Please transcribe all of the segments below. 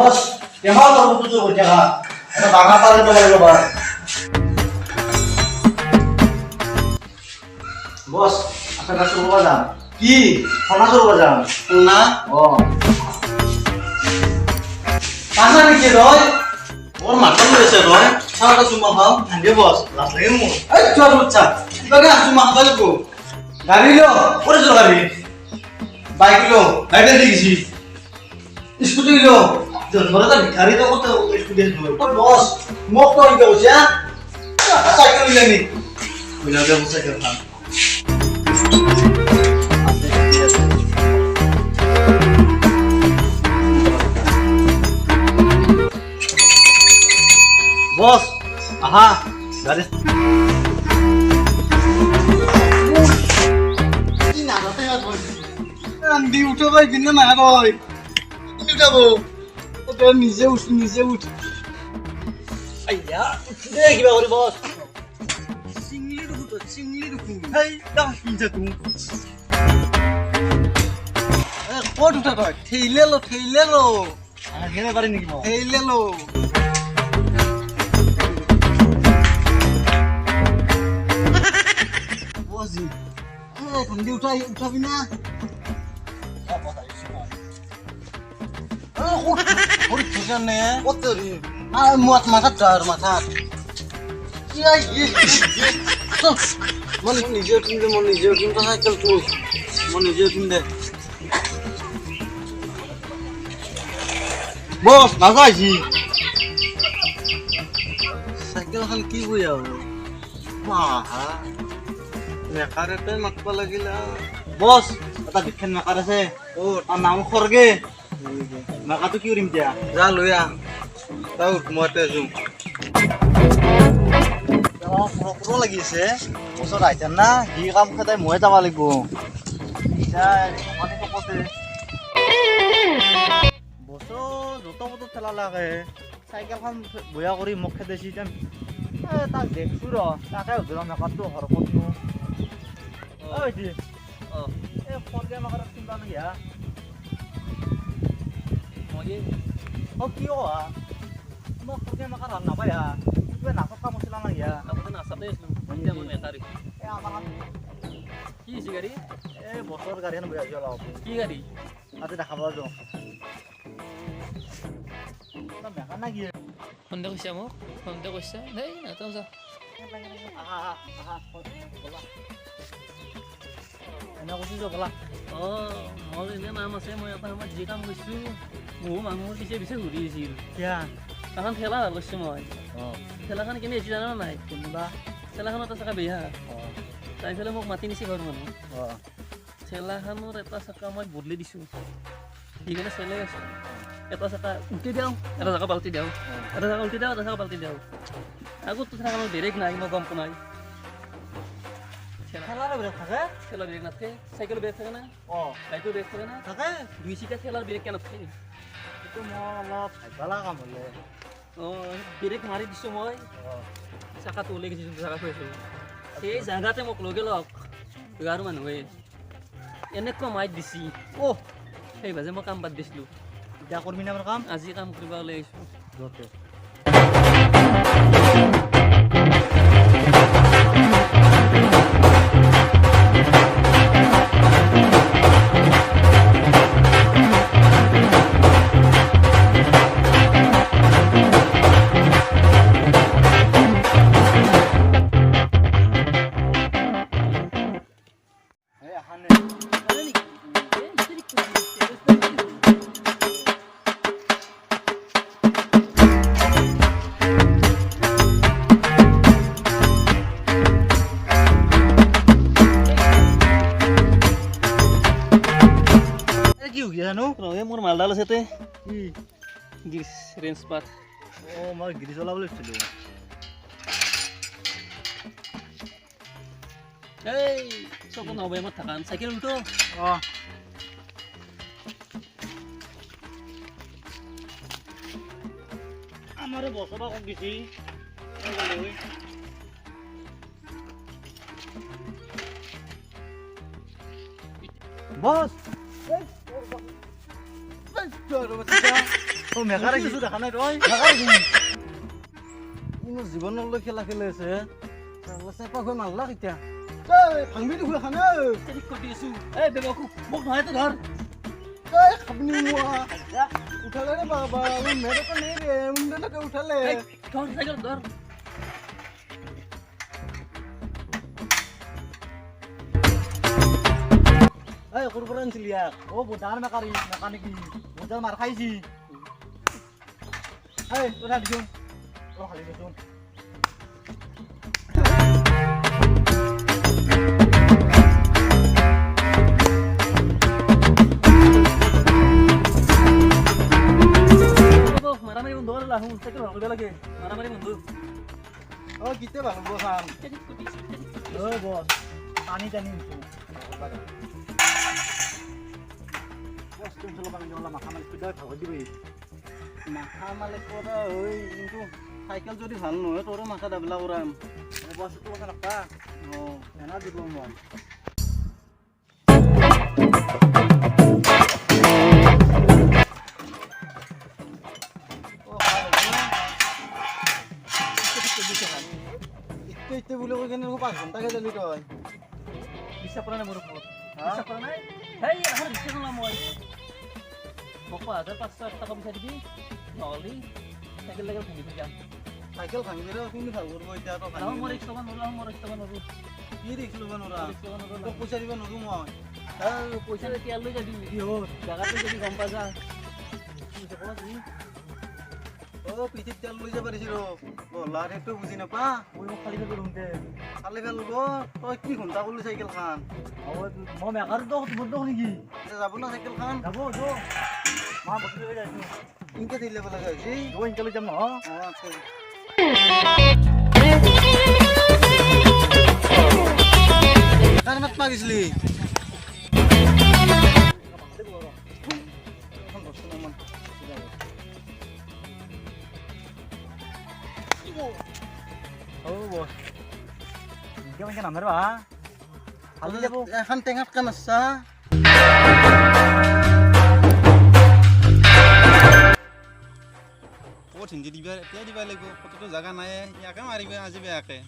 বস কেমন করবো পুজো করছে হ্যাঁ এটা বাঙা তালে তো বলবো বার বস আপনার কাছে শুরু করা যান কি সোনা শুরু করা যান না ও পাঁচা নাকি রয় ওর মাথা রয়েছে রয় সারাটা চুমা খাও ভাঙে বস লাভ লাগে মো এই চল বাচ্চা কিভাবে চুমা খাওয়া লাগবো গাড়ি লো ওরে চল গাড়ি বাইক লো বাইকে দিয়েছি স্কুটি লো ধরে তো ভিখারি তো কত স্কুটি লো বস মোক তো ইকে বসে সাইকেল নিলেনি কইলা দে সাইকেল খান বস আহা গাড়ি কি না রাতে আর বল আন্দি উঠে ভাই বিন্ন না রয় উঠাবো ওটা নিজে উঠ আইয়া দে কিবা করি বস চিংলি ঢুকু হেই দা কিনছে তুই কত উঠা তই ঠেইলে লো আর হেনে পারি নাকি ঠেইলে লো বসি ঠান্ডি উঠাবি না নিজে সাইকেল তুল নিজে দে বস নাযাইছি চাইকেলখন কি বই আৰু মেকাৰেতে মাতিব লাগিলা বস এটা বিখ্যাত মেকাৰ আছে তাৰ নাম খৰগে মেকাটো কি কৰিম এতিয়া যা লৈ আহ তাও মইতে আছো পুৰো লাগিছে ওচৰত আইতেন না সি কাম খেতাই ময়ে যাব লাগিব বছৰ যত বত ঠেলা লাগে চাইকেলখন বয়া কৰি মোক খেদাইছি তাক দেখছো ৰ তাকে সুধিম মেকাৰটো হৰকতনো এই ফৰগে মেকাৰ চিন্তা নেকি হা কি কোৱা মই ফৰগে মেকাৰ হাল নাপায় হা কিবা নাচত কাম আছিলা নেকি হা নাচাতে কি হৈছে গাড়ী এই বছৰ গাড়ীখন বহি আছো অলপ কি গাড়ী আজি দেখা পোৱা যাওঁ মেকাৰ না কি সন্দেহ কৈছা মোক সন্দেহ কৈছা দেই নাযাওঁ যা এনে কৈছো যা বলা মোৰ এনে নাম আছে মই এটা সময়ত যি কাম কৰিছোঁ বহু মানুহৰ পিছে পিছে ঘূৰি আছিল এখন ঠেলা ভাল কৰিছোঁ মই ঠেলাখন কেনে হৈছে জানা নাই কোনোবা ঠেলাখনত এটা চাকা বেয়া তাই ফেলে মোক মাতি নিছে ঘৰ মানুহ ঠেলাখনৰ এটা চাকা মই বদলি দিছোঁ সেইকাৰণে চলাই আছোঁ এটা চাকা উল্টি দিওঁ এটা চাকা পাল্টি দিওঁ এটা চাকা উল্টি দিওঁ এটা চাকা পাল্টি দিওঁ আগততো ঠেলাখনত ব্ৰেক নাই মই গম পোৱা নাই ঠেলাৰ ব্ৰেক থাকে ঠেলাৰ ব্ৰেক নাথাকে চাইকেলৰ ব্ৰেক থাকে না বাইকৰ ব্ৰেক থাকে না থাকে দুই চিটা ঠেলাৰ ব্ৰেক কেনে নাথাকে এইটো মই অলপ ভাবিবলা কাম হ'লে ব্ৰেক মাৰি দিছোঁ মই চাকাটো ওলাই গৈছে যোনটো চাকা থৈছোঁ সেই জাগাতে মোক লগে লগ গাঁৱৰ মানুহে এনেকুৱা মাইত দিছি সেই ভাজে মই কাম বাদ দিছিলোঁ এতিয়া কৰিবি না কাম আজি কাম কৰিব ওলাই আহিছোঁ য'তে মোৰ মালডাল আছে কি গিৰিছ ৰেঞ্জ পাত মই গিৰি চলাব লৈছিলোঁ এই চব নবেমত থাকা চাইকেল উল্টো আমাৰে বছৰ কম দিছি বস মেকাৰ আহিছোঁ দেখা নাই তই মোৰ জীৱনলৈ খেলা খেলি আছে চেপা হৈ মাৰলাক এতিয়া ভাঙবি দেখোন এখন ঠিক কৰি আছোঁ এই বেবাকু মোক নহয় তো ধৰ খাবনি মোৱা উঠালে ৰে বাবা মেৰেকা নেই ৰে মুন্ডাকে উঠালে ধৰ চাইকেল ধৰ এই ক'ৰ পৰা আনিছিলি ইয়াক বুধাৰ মেকানিকি বুধাৰ মাৰ খাইছি এই উঠা দিছোন খালি দেচোন মারামারি বন্ধু আর লাহুন সাইকেল ভালো লাগে মারামারি বন্ধু কিতে ভালো বসাম ঠিক কৰি আছোঁ বস পানী টানি মাথা মালিক ভাগত দিবি মাথা মালিক কৰা হয় কিন্তু চাইকেল যদি ভাল নহয় তোৰো মাথা দাবলা কৰাম বস্তুটো কথা নাপা এনা দিব মই ইতে বুলি কৈ কেনে 5 ঘণ্টাকে দিলি তই বিশ্বাস কৰা নাই মোৰ ওপৰত বিশ্বাস কৰা নাই হেই এখন বিশ্বাস নল'ম মই মোক 5,500 টকা পইচা দিবি নহ'লে চাইকেল লাগে ভাঙি থৈ যাম চাইকেল ভাঙি দিলে কোনে ভাল কৰিব এতিয়া তই নহয় মোৰ ৰিক্স ল'ব নোৱাৰোঁ কি ৰিক্স ল'ব নোৱাৰা তোক পইচা দিব নোৱাৰো মই পইচা এতিয়া লৈ যাবি জাগাটো যদি গম পা যা পিঠিত তেল লৈ যাব পাৰিছি গলাৰ সেইটো বুজি নাপা মই মোক খালি কৰি দিওঁতে খালি পেলব তই কি ঘণ্টা কৰিলি চাইকেল খান মই মেকাৰটো বন্ধ নেকি যাব না চাইকেল খান যাব মা বস্তু লৈ যাইছোঁ ইনকে দি ল'ব লগা হৈছে ইনকে লৈ যাম নহয় তাৰ মাত মাগিছিলি এখন টেঙাত কাণ আছা ক'ত হিন্দি দিবা এতিয়া দিবা লাগিব ক'ততো জাগা নাই ইয়াকে মাৰিবা আজি বেয়াকে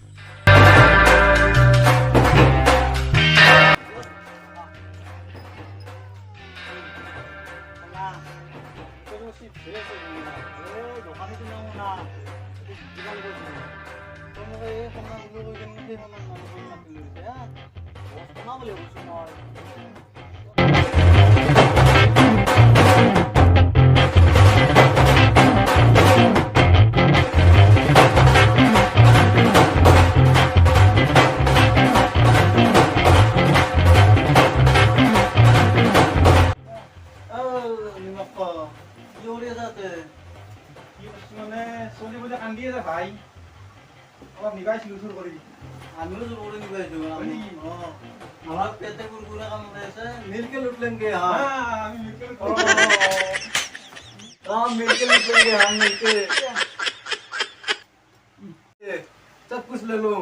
ভাই অলপ নিবাইছিলো চুৰ কৰি আমিও চুৰ কৰি নিবাইছো আমার পেটে কুরকুরে কাম রয়েছে মিলকে लूट लेंगे हाँ हम मिलके लूट लेंगे हम मिलके सब कुछ ले लो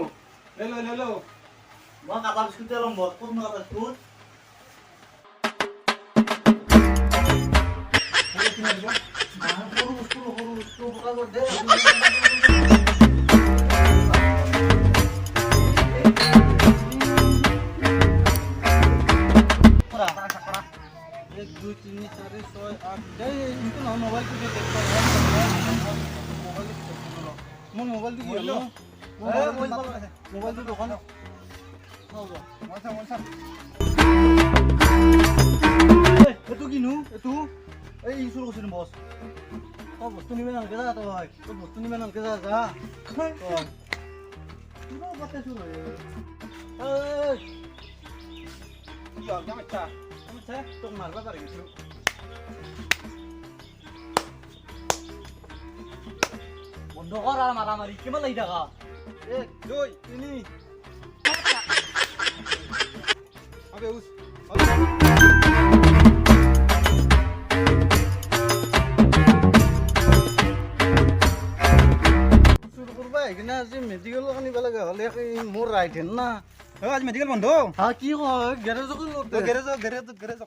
वहाँ काटा बिस्कुट ले लो बहुत कुछ ना काटा बिस्कुट মোবাইল দি দোকান এইটো কিনো এইটো এই চুৰ কৰিছিলো বছ তই বস্তু নিবে নালকে যা তই বস্তু নিবে নালকে যা যা কিবা বাতে চুৰ তোক মাৰবা পাৰি গৈছো বন্ধ কৰ আৰু মাৰামাৰি কিমান লাগি থাকা 1 2 3 আবে উস শুরু করবা এখানে আজি মেডিকেল আনিব লাগা হলে মোর রাইট হেন না আজি মেডিকেল বন্ধ হ্যাঁ কি কয় গ্যারেজ গ্যারেজ